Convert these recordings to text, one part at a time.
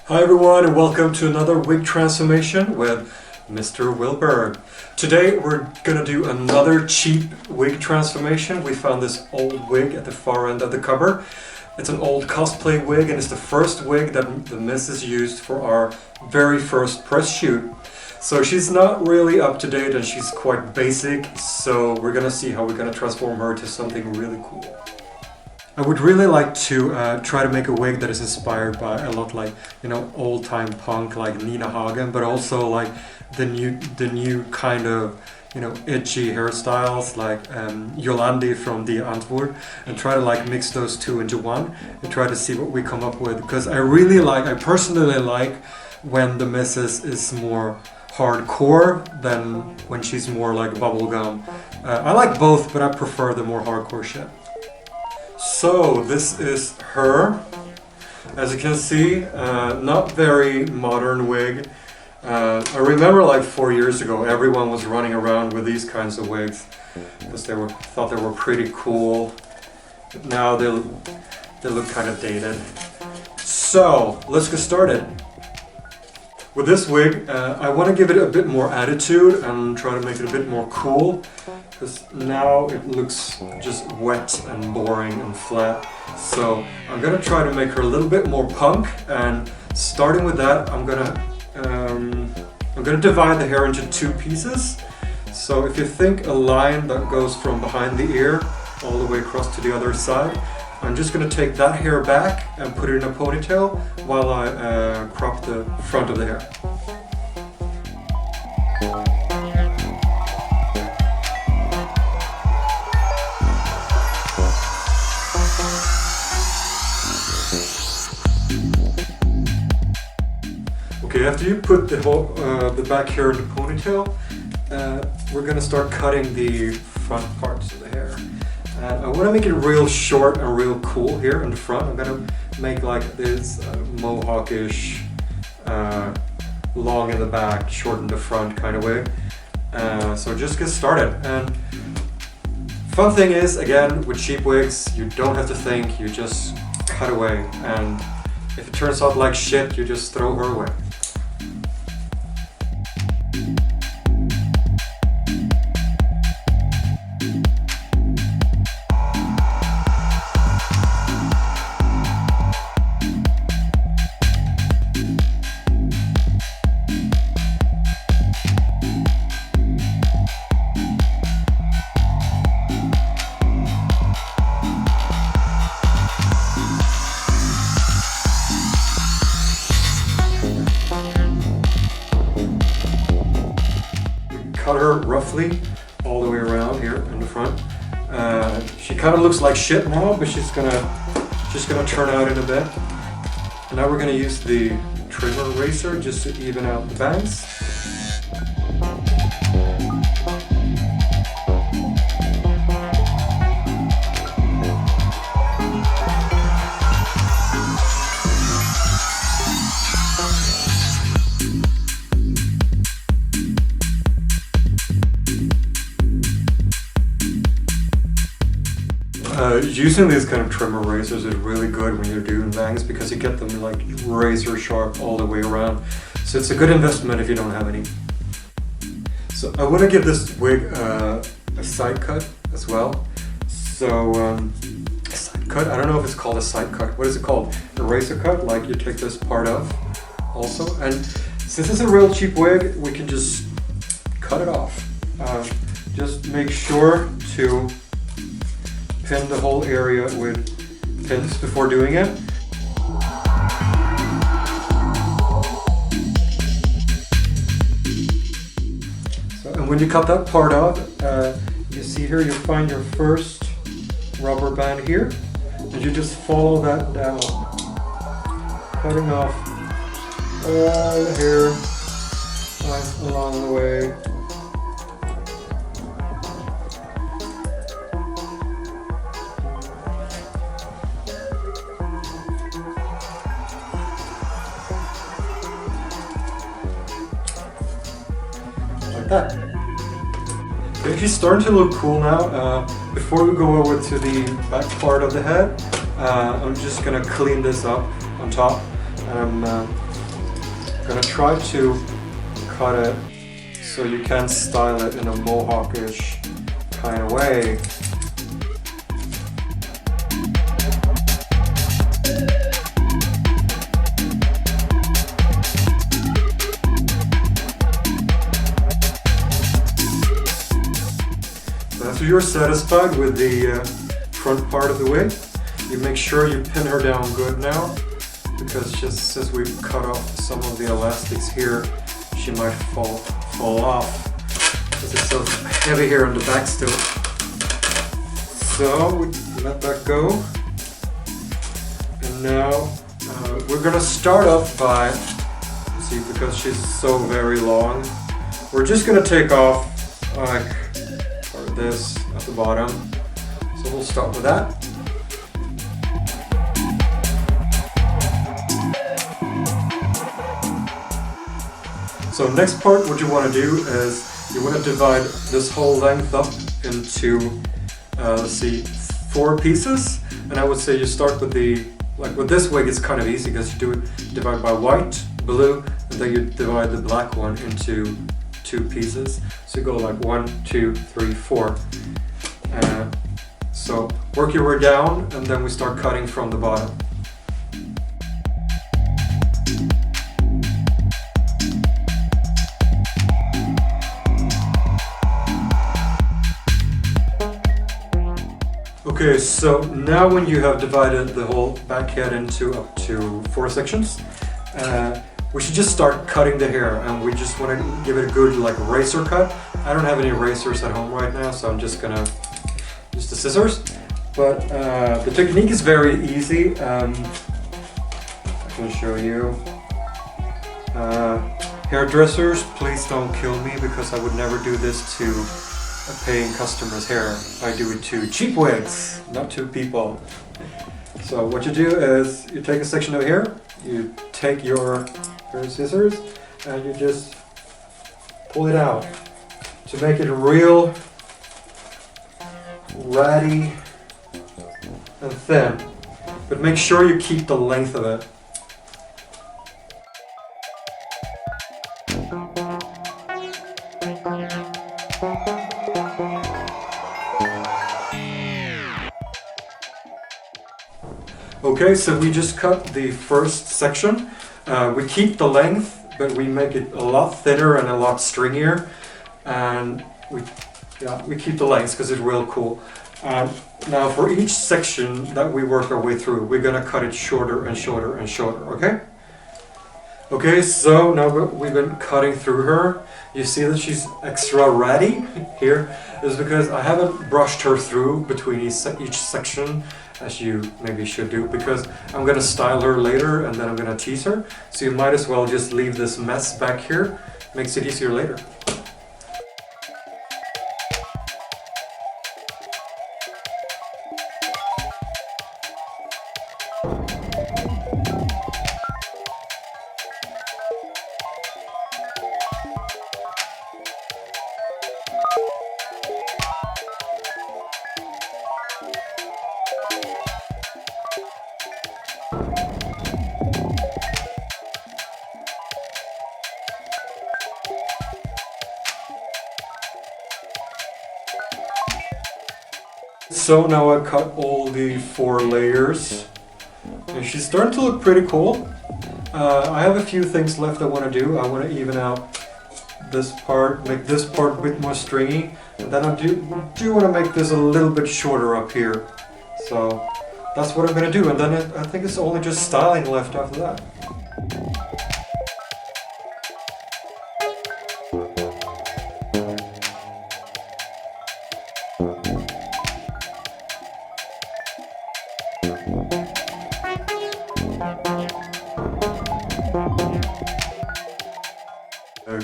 Hi everyone, and welcome to another wig transformation with Mr. VILLBERG. Today we're gonna do another cheap wig transformation. We found this old wig at the far end of the cupboard. It's an old cosplay wig, and it's the first wig that the missus used for our very first press shoot. So she's not really up to date and she's quite basic, so we're gonna see how we're gonna transform her to something really cool. I would really like to try to make a wig that is inspired by a lot like, you know, old-time punk like Nina Hagen, but also like the new kind of, you know, edgy hairstyles like Yolandi from the Antwoord, and try to like mix those two into one and try to see what we come up with, because I personally like when the missus is more hardcore than when she's more like bubblegum. I like both, but I prefer the more hardcore shit. So this is her. As you can see, not very modern wig. I remember like 4 years ago everyone was running around with these kinds of wigs because they thought they were pretty cool. But now they look kind of dated. So let's get started. With this wig, I want to give it a bit more attitude and try to make it a bit more cool, because now it looks just wet and boring and flat. So I'm going to try to make her a little bit more punk, and starting with that, I'm going to divide the hair into two pieces. So if you think a line that goes from behind the ear all the way across to the other side, I'm just going to take that hair back and put it in a ponytail while I crop the front of the hair. Okay, after you put the back hair in the ponytail, we're going to start cutting the front parts of the hair. I want to make it real short and real cool here in the front. I'm going to make like this mohawkish, long in the back, short in the front kind of way. So just get started. And fun thing is, again, with cheap wigs, you don't have to think, you just cut away. And if it turns out like shit, you just throw her away. Cut her roughly all the way around here in the front. She kind of looks like shit now, but she's gonna turn out in a bit. And now we're gonna use the trimmer razor just to even out the bangs. Using these kind of trimmer razors is really good when you're doing bangs, because you get them like razor sharp all the way around. So it's a good investment if you don't have any. So I want to give this wig a side cut as well. So a side cut, I don't know if it's called a side cut. What is it called? A razor cut, like you take this part off also. And since it's a real cheap wig, we can just cut it off. Just make sure to pin the whole area with pins before doing it. So, and when you cut that part off, you see here, you find your first rubber band here, and you just follow that down, cutting off all the hair along the way. Like that. Okay, she's starting to look cool now. Before we go over to the back part of the head, I'm just gonna clean this up on top, and I'm gonna try to cut it so you can style it in a mohawkish kind of way. So after you're satisfied with the front part of the wig, you make sure you pin her down good now, because just since we've cut off some of the elastics here, she might fall off because it's so heavy here on the back still. So we let that go, and now we're gonna start off by, see, because she's so very long, we're just gonna take off like this at the bottom. So we'll start with that. So next part, what you want to do is you want to divide this whole length up into, let's see, 4 pieces. And I would say you start with the, like with this wig, it's kind of easy because you divide by white, blue, and then you divide the black one into 2 pieces. So you go like 1, 2, 3, 4. So work your way down, and then we start cutting from the bottom. Okay, so now when you have divided the whole back head into up to 4 sections, we should just start cutting the hair, and we just want to give it a good like razor cut. I don't have any razors at home right now, so I'm just gonna use the scissors. But the technique is very easy. I can show you. Hairdressers, please don't kill me, because I would never do this to a paying customer's hair. I do it to cheap wigs, not to people. So what you do is you take a section of hair, you take your scissors, and you just pull it out to make it real ratty and thin. But make sure you keep the length of it. Okay, so we just cut the first section. We keep the length, but we make it a lot thinner and a lot stringier. And we keep the length because it's real cool. Now for each section that we work our way through, we're gonna cut it shorter and shorter and shorter, okay? Okay, so now we've been cutting through her. You see that she's extra ratty here. Is because I haven't brushed her through between each section, as you maybe should do, because I'm gonna style her later and then I'm gonna tease her. So you might as well just leave this mess back here. Makes it easier later. So now I've cut all the 4 layers, and she's starting to look pretty cool. I have a few things left I want to do. I want to even out this part, make this part a bit more stringy, and then I do want to make this a little bit shorter up here. So that's what I'm going to do, and then I think it's only just styling left after that.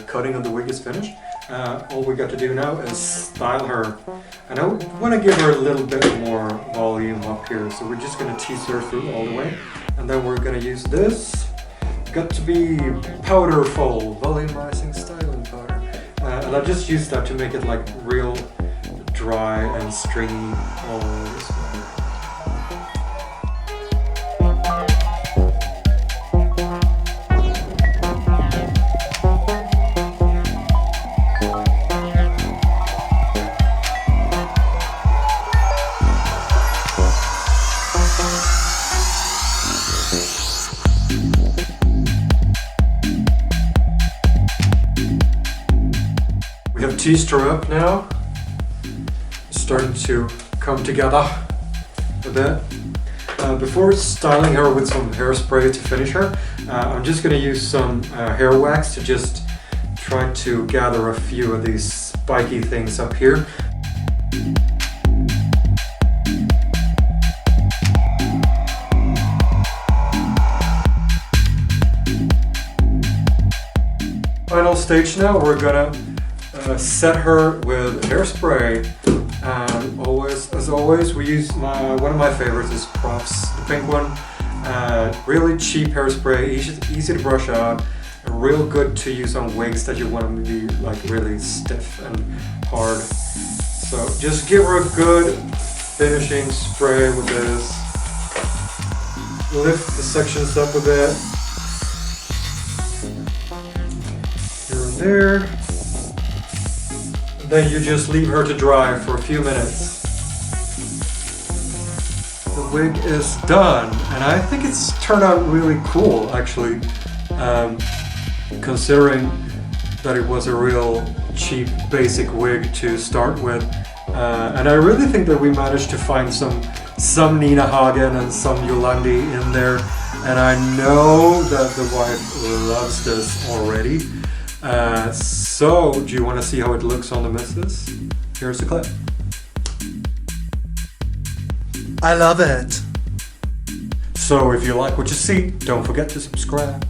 Cutting of the wig is finished. All we got to do now is style her, and I want to give her a little bit more volume up here, so we're just going to tease her through all the way, and then we're going to use this. Got to be powderful volumizing styling powder, and I just used that to make it like real dry and stringy all this way. We have teased her up now. Starting to come together a bit. Before styling her with some hairspray to finish her, I'm just going to use some hair wax to just try to gather a few of these spiky things up here. Final stage now, we're gonna set her with hairspray. And as always, we use one of my favorites is Prof's, the pink one. Really cheap hairspray, easy to brush out, and real good to use on wigs that you want them to be like really stiff and hard. So just give her a good finishing spray with this. Lift the sections up a bit. Here and there. Then you just leave her to dry for a few minutes. The wig is done, and I think it's turned out really cool actually, considering that it was a real cheap basic wig to start with. And I really think that we managed to find some Nina Hagen and some Yolandi in there, and I know that the wife loves this already. So, do you want to see how it looks on the missus? Here's the clip. I love it. So, if you like what you see, don't forget to subscribe.